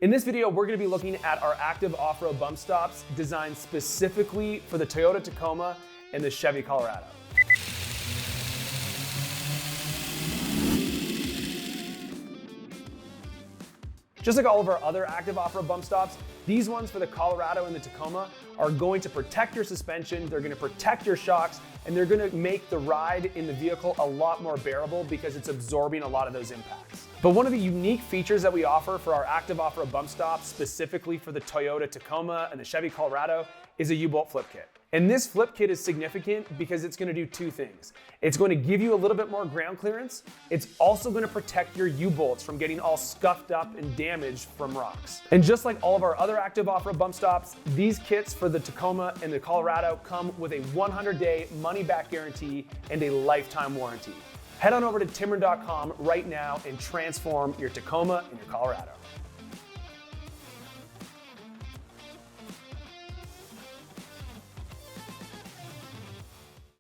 In this video, we're gonna be looking at our Active Off-Road Bumpstops designed specifically for the Toyota Tacoma and the Chevy Colorado. Just like all of our other Active Off-Road Bumpstops, these ones for the Colorado and the Tacoma are going to protect your suspension, they're gonna protect your shocks, and they're gonna make the ride in the vehicle a lot more bearable because it's absorbing a lot of those impacts. But one of the unique features that we offer for our Active Off-Road Bumpstops, specifically for the Toyota Tacoma and the Chevy Colorado, is a U-bolt flip kit. And this flip kit is significant because it's gonna do two things. It's going to give you a little bit more ground clearance. It's also gonna protect your U-bolts from getting all scuffed up and damaged from rocks. And just like all of our other Active Off-Road Bumpstops, these kits for the Tacoma and the Colorado come with a 100-day money-back guarantee and a lifetime warranty. Head on over to Timbren.com right now and transform your Tacoma and your Colorado.